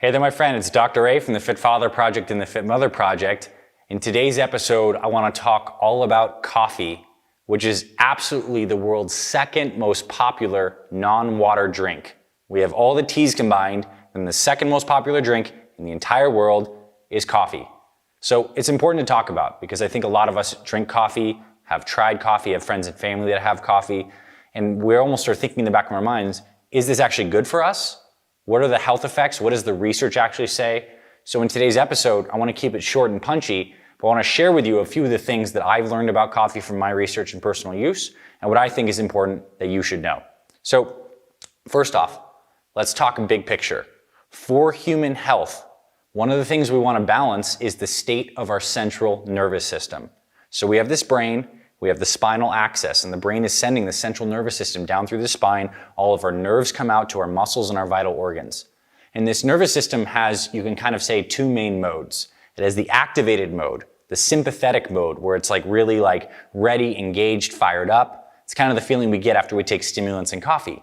Hey there, my friend. It's Dr. A from the Fit Father Project and the Fit Mother Project. In today's episode, I want to talk all about coffee, which is absolutely the world's second most popular non-water drink. We have all the teas combined, and the second most popular drink in the entire world is coffee. So it's important to talk about because I think a lot of us drink coffee, have tried coffee, have friends and family that have coffee, and we almost are thinking in the back of our minds, is this actually good for us? What are the health effects? What does the research actually say? So in today's episode, I want to keep it short and punchy, but I want to share with you a few of the things that I've learned about coffee from my research and personal use, and what I think is important that you should know. So first off, let's talk big picture. For human health, one of the things we want to balance is the state of our central nervous system. So we have this brain, we have the spinal axis, and the brain is sending the central nervous system down through the spine. All of our nerves come out to our muscles and our vital organs. And this nervous system has, you can kind of say, two main modes. It has the activated mode, the sympathetic mode, where it's like really like ready, engaged, fired up. It's kind of the feeling we get after we take stimulants and coffee.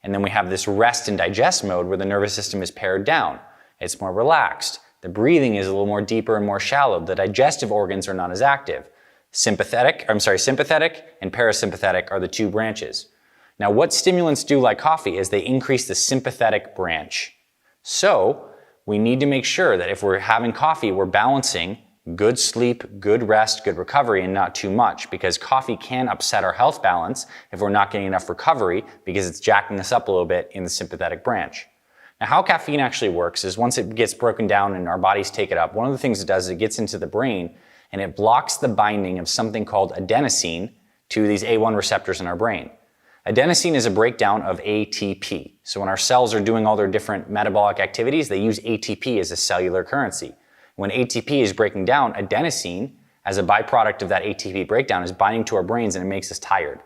And then we have this rest and digest mode where the nervous system is pared down. It's more relaxed. The breathing is a little more deeper and more shallow. The digestive organs are not as active. Sympathetic and parasympathetic are the two branches. Now, what stimulants do like coffee is they increase the sympathetic branch. So we need to make sure that if we're having coffee, we're balancing good sleep, good rest, good recovery, and not too much, because coffee can upset our health balance if we're not getting enough recovery because it's jacking us up a little bit in the sympathetic branch. Now, how caffeine actually works is once it gets broken down and our bodies take it up, one of the things it does is it gets into the brain and it blocks the binding of something called adenosine to these A1 receptors in our brain. Adenosine is a breakdown of ATP. So when our cells are doing all their different metabolic activities, they use ATP as a cellular currency. When ATP is breaking down, adenosine, as a byproduct of that ATP breakdown, is binding to our brains and it makes us tired.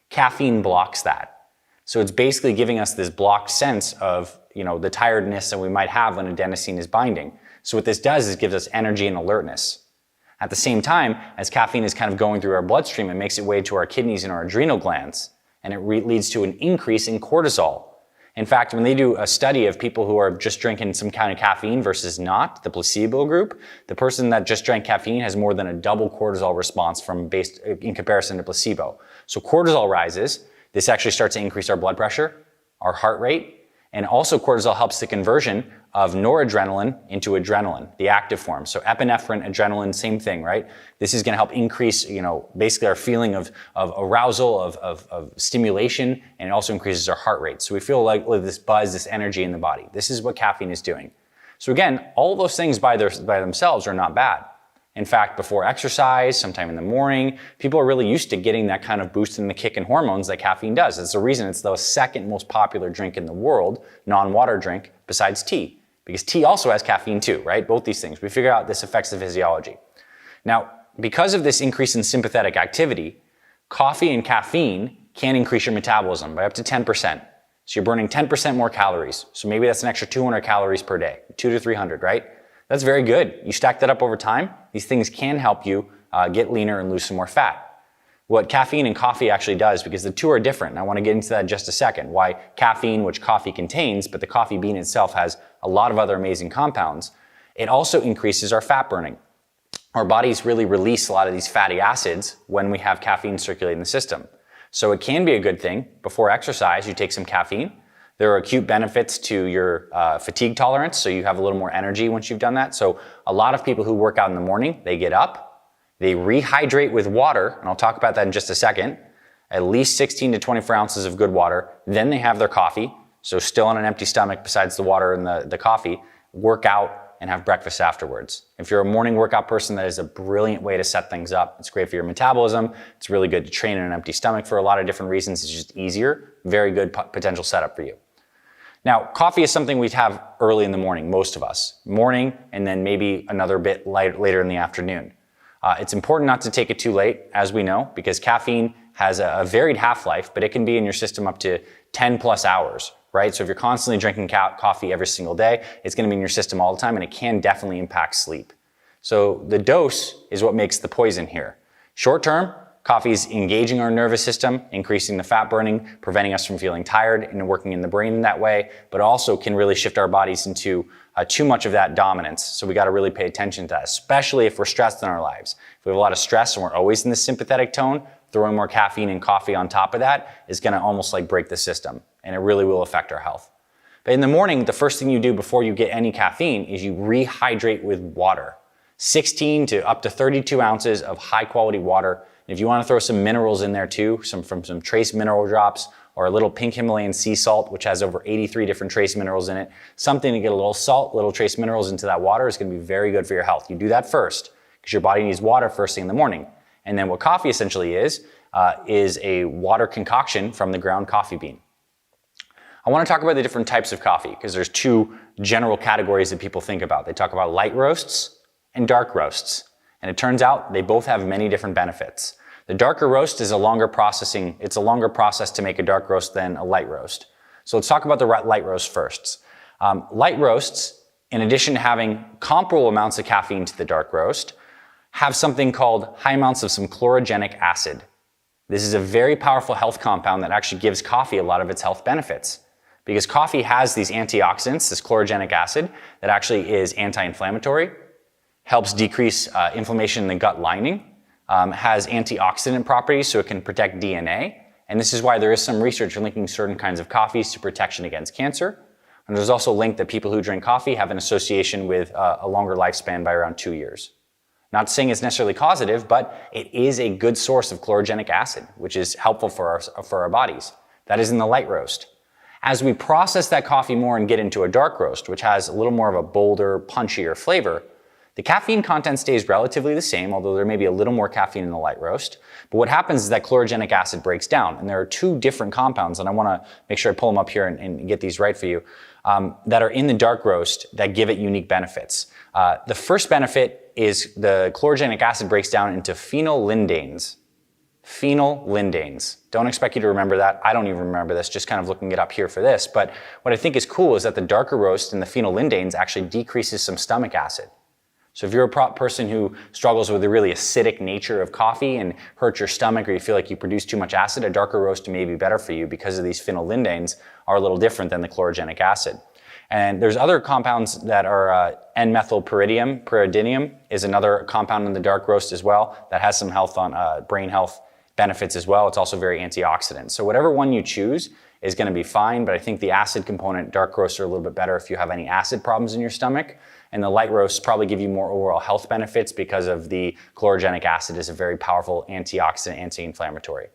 Caffeine blocks that. So it's basically giving us this blocked sense of, the tiredness that we might have when adenosine is binding. So what this does is gives us energy and alertness. At the same time, as caffeine is kind of going through our bloodstream, it makes its way to our kidneys and our adrenal glands, and it leads to an increase in cortisol. In fact, when they do a study of people who are just drinking some kind of caffeine versus not, the placebo group, the person that just drank caffeine has more than a double cortisol response in comparison to placebo. So cortisol rises. This actually starts to increase our blood pressure, our heart rate, and also cortisol helps the conversion of noradrenaline into adrenaline, the active form. So epinephrine, adrenaline, same thing, right? This is going to help increase, basically our feeling of arousal, of stimulation, and it also increases our heart rate. So we feel like this buzz, this energy in the body. This is what caffeine is doing. So again, all those things by themselves are not bad. In fact, before exercise, sometime in the morning, people are really used to getting that kind of boost in the kick and hormones that caffeine does. It's the reason it's the second most popular drink in the world, non-water drink, besides tea. Because tea also has caffeine too, right? Both these things. We figure out this affects the physiology. Now, because of this increase in sympathetic activity, coffee and caffeine can increase your metabolism by up to 10%. So you're burning 10% more calories. So maybe that's an extra 200 calories per day, 200 to 300, right? That's very good. You stack that up over time, these things can help you get leaner and lose some more fat. What caffeine and coffee actually does, because the two are different, and I want to get into that in just a second, why caffeine, which coffee contains, but the coffee bean itself has a lot of other amazing compounds, it also increases our fat burning. Our bodies really release a lot of these fatty acids when we have caffeine circulating in the system. So it can be a good thing. Before exercise, you take some caffeine. There are acute benefits to your fatigue tolerance, so you have a little more energy once you've done that. So a lot of people who work out in the morning, they get up, they rehydrate with water, and I'll talk about that in just a second, at least 16 to 24 ounces of good water, then they have their coffee, so still on an empty stomach besides the water and the coffee, work out and have breakfast afterwards. If you're a morning workout person, that is a brilliant way to set things up. It's great for your metabolism. It's really good to train in an empty stomach for a lot of different reasons. It's just easier. Very good potential setup for you. Now, coffee is something we have early in the morning, most of us. Morning, and then maybe another bit later in the afternoon. It's important not to take it too late, as we know, because caffeine has a varied half-life, but it can be in your system up to 10 plus hours, right? So if you're constantly drinking coffee every single day, it's going to be in your system all the time, and it can definitely impact sleep. So the dose is what makes the poison here. Short term, Coffee is engaging our nervous system, increasing the fat burning, preventing us from feeling tired and working in the brain in that way, but also can really shift our bodies into too much of that dominance. So we got to really pay attention to that, especially if we're stressed in our lives. If we have a lot of stress and we're always in the sympathetic tone, throwing more caffeine and coffee on top of that is going to almost like break the system, and it really will affect our health. But in the morning, the first thing you do before you get any caffeine is you rehydrate with water. 16 to up to 32 ounces of high quality water. And if you want to throw some minerals in there too, from some trace mineral drops or a little pink Himalayan sea salt, which has over 83 different trace minerals in it, something to get a little salt, little trace minerals into that water is going to be very good for your health. You do that first because your body needs water first thing in the morning. And then what coffee essentially is a water concoction from the ground coffee bean. I want to talk about the different types of coffee because there's two general categories that people think about. They talk about light roasts and dark roasts. And it turns out they both have many different benefits. The darker roast is a longer process to make a dark roast than a light roast. So let's talk about the light roast first. Light roasts, in addition to having comparable amounts of caffeine to the dark roast, have something called high amounts of some chlorogenic acid. This is a very powerful health compound that actually gives coffee a lot of its health benefits. Because coffee has these antioxidants, this chlorogenic acid, that actually is anti-inflammatory, helps decrease inflammation in the gut lining, has antioxidant properties so it can protect DNA. And this is why there is some research linking certain kinds of coffees to protection against cancer. And there's also a link that people who drink coffee have an association with a longer lifespan by around 2 years. Not saying it's necessarily causative, but it is a good source of chlorogenic acid, which is helpful for our bodies. That is in the light roast. As we process that coffee more and get into a dark roast, which has a little more of a bolder, punchier flavor, the caffeine content stays relatively the same, although there may be a little more caffeine in the light roast. But what happens is that chlorogenic acid breaks down, and there are two different compounds, and I want to make sure I pull them up here and get these right for you, that are in the dark roast that give it unique benefits. The first benefit is the chlorogenic acid breaks down into phenylenedianes. Phenylenedianes. Don't expect you to remember that. I don't even remember this, just kind of looking it up here for this. But what I think is cool is that the darker roast and the phenylenedianes actually decreases some stomach acid. So if you're a person who struggles with the really acidic nature of coffee and hurts your stomach, or you feel like you produce too much acid, a darker roast may be better for you because of these phenylenedianes are a little different than the chlorogenic acid. And there's other compounds that are N-methylpyridinium. Pyridinium is another compound in the dark roast as well that has some health on brain health benefits as well. It's also very antioxidant. So whatever one you choose is going to be fine, but I think the acid component, dark roasts are a little bit better if you have any acid problems in your stomach. And the light roasts probably give you more overall health benefits because of the chlorogenic acid is a very powerful antioxidant, anti-inflammatory.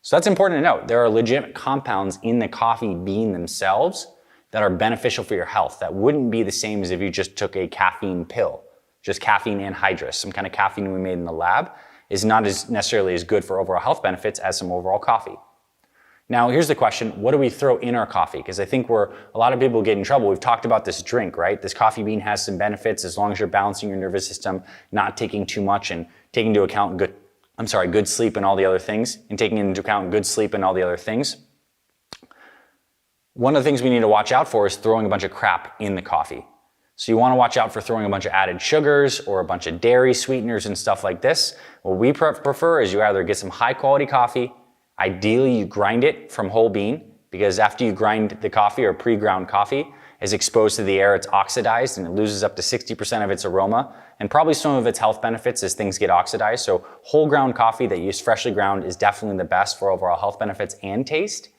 So that's important to note. There are legitimate compounds in the coffee bean themselves that are beneficial for your health that wouldn't be the same as if you just took a caffeine pill. Just caffeine anhydrous, some kind of caffeine we made in the lab, is not necessarily as good for overall health benefits as some overall coffee. Now, here's the question, what do we throw in our coffee? Because I think a lot of people get in trouble. We've talked about this drink, right? This coffee bean has some benefits as long as you're balancing your nervous system, not taking too much and taking into account good sleep and all the other things, One of the things we need to watch out for is throwing a bunch of crap in the coffee. So you want to watch out for throwing a bunch of added sugars or a bunch of dairy sweeteners and stuff like this. What we prefer is you either get some high quality coffee. Ideally, you grind it from whole bean, because after you grind the coffee or pre-ground coffee is exposed to the air, it's oxidized and it loses up to 60% of its aroma and probably some of its health benefits as things get oxidized. So whole ground coffee that you use freshly ground is definitely the best for overall health benefits and taste.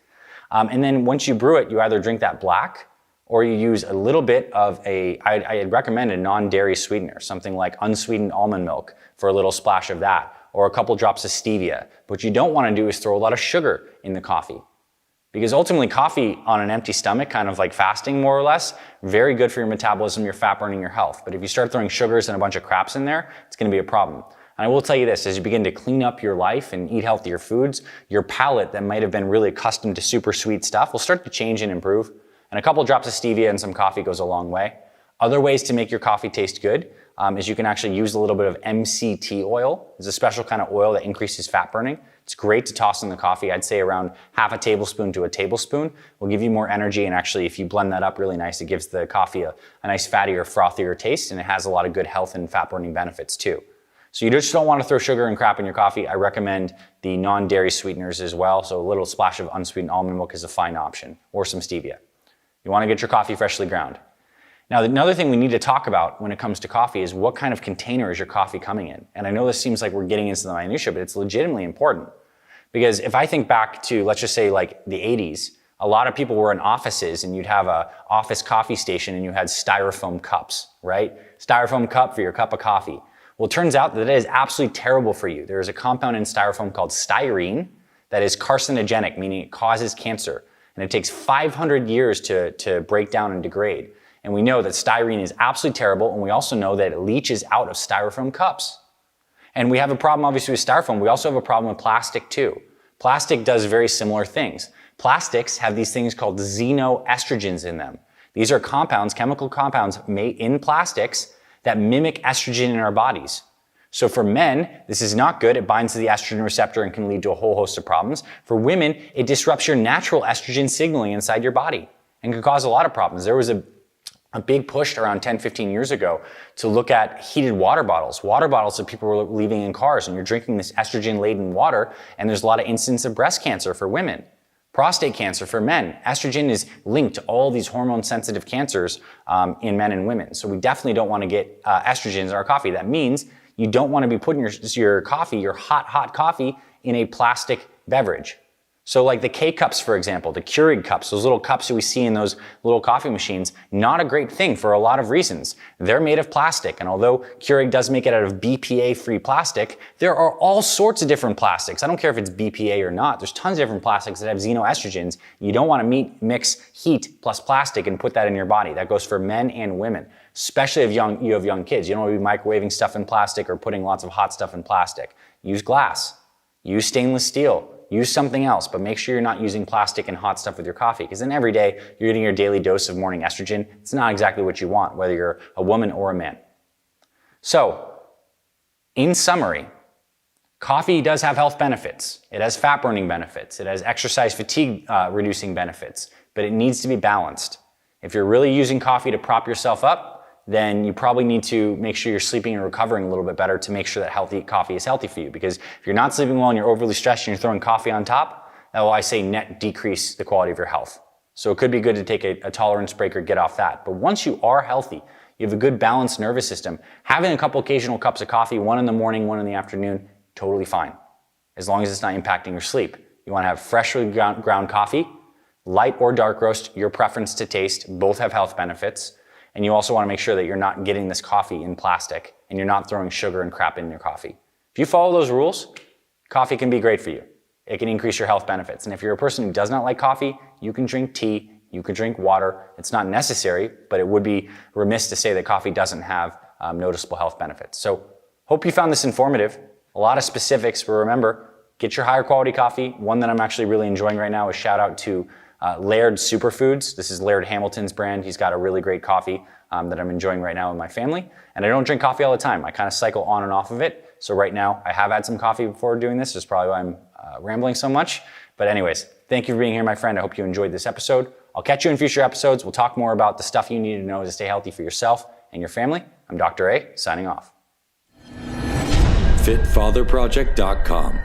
And then once you brew it, you either drink that black or you use a little bit of I'd recommend a non-dairy sweetener, something like unsweetened almond milk for a little splash of that, or a couple drops of stevia. What you don't want to do is throw a lot of sugar in the coffee. Because ultimately coffee on an empty stomach, kind of like fasting more or less, very good for your metabolism, your fat burning, your health. But if you start throwing sugars and a bunch of craps in there, it's going to be a problem. And I will tell you this, as you begin to clean up your life and eat healthier foods, your palate that might have been really accustomed to super sweet stuff will start to change and improve. And a couple drops of stevia and some coffee goes a long way. Other ways to make your coffee taste good is you can actually use a little bit of MCT oil. It's a special kind of oil that increases fat burning. It's great to toss in the coffee. I'd say around half a tablespoon to a tablespoon will give you more energy. And actually, if you blend that up really nice, it gives the coffee a nice fattier, frothier taste. And it has a lot of good health and fat burning benefits too. So you just don't want to throw sugar and crap in your coffee. I recommend the non-dairy sweeteners as well. So a little splash of unsweetened almond milk is a fine option, or some stevia. You want to get your coffee freshly ground. Now, another thing we need to talk about when it comes to coffee is what kind of container is your coffee coming in? And I know this seems like we're getting into the minutia, but it's legitimately important. Because if I think back to, let's just say like the 80s, a lot of people were in offices and you'd have a office coffee station and you had styrofoam cups, right? Styrofoam cup for your cup of coffee. Well, it turns out that it is absolutely terrible for you. There is a compound in styrofoam called styrene that is carcinogenic, meaning it causes cancer. And it takes 500 years to break down and degrade. And we know that styrene is absolutely terrible, and we also know that it leaches out of styrofoam cups. And we have a problem obviously with styrofoam. We also have a problem with plastic too. Plastic does very similar things. Plastics have these things called xenoestrogens in them. These are compounds, chemical compounds made in plastics that mimic estrogen in our bodies. So for men, this is not good. It binds to the estrogen receptor and can lead to a whole host of problems. For women, it disrupts your natural estrogen signaling inside your body and can cause a lot of problems. There was a big push around 10, 15 years ago to look at heated water bottles that people were leaving in cars, and you're drinking this estrogen-laden water, and there's a lot of incidents of breast cancer for women. Prostate cancer for men. Estrogen is linked to all these hormone-sensitive cancers in men and women. So we definitely don't want to get estrogens in our coffee. That means you don't want to be putting your coffee, your hot coffee, in a plastic beverage. So like the K-cups, for example, the Keurig cups, those little cups that we see in those little coffee machines, not a great thing for a lot of reasons. They're made of plastic, and although Keurig does make it out of BPA-free plastic, there are all sorts of different plastics. I don't care if it's BPA or not. There's tons of different plastics that have xenoestrogens. You don't want to mix heat plus plastic and put that in your body. That goes for men and women, especially if you have young kids. You don't want to be microwaving stuff in plastic or putting lots of hot stuff in plastic. Use glass. Use stainless steel. Use something else, but make sure you're not using plastic and hot stuff with your coffee, because then every day you're getting your daily dose of morning estrogen. It's not exactly what you want, whether you're a woman or a man. So, in summary, coffee does have health benefits. It has fat burning benefits. It has exercise fatigue reducing benefits, but it needs to be balanced. If you're really using coffee to prop yourself up, then you probably need to make sure you're sleeping and recovering a little bit better to make sure that healthy coffee is healthy for you. Because if you're not sleeping well and you're overly stressed and you're throwing coffee on top, that will, I say, net decrease the quality of your health. So it could be good to take a tolerance break or get off that. But once you are healthy, you have a good balanced nervous system, having a couple occasional cups of coffee, one in the morning, one in the afternoon, totally fine. As long as it's not impacting your sleep. You want to have freshly ground coffee, light or dark roast, your preference to taste. Both have health benefits. And you also want to make sure that you're not getting this coffee in plastic and you're not throwing sugar and crap in your coffee. If you follow those rules, coffee can be great for you. It can increase your health benefits. And if you're a person who does not like coffee, you can drink tea, you can drink water. It's not necessary, but it would be remiss to say that coffee doesn't have noticeable health benefits. So hope you found this informative. A lot of specifics, but remember, get your higher quality coffee. One that I'm actually really enjoying right now is shout out to Laird Superfoods. This is Laird Hamilton's brand. He's got a really great coffee that I'm enjoying right now with my family. And I don't drink coffee all the time. I kind of cycle on and off of it. So right now I have had some coffee before doing this. That's probably why I'm rambling so much. But anyways, thank you for being here, my friend. I hope you enjoyed this episode. I'll catch you in future episodes. We'll talk more about the stuff you need to know to stay healthy for yourself and your family. I'm Dr. A, signing off. FitFatherProject.com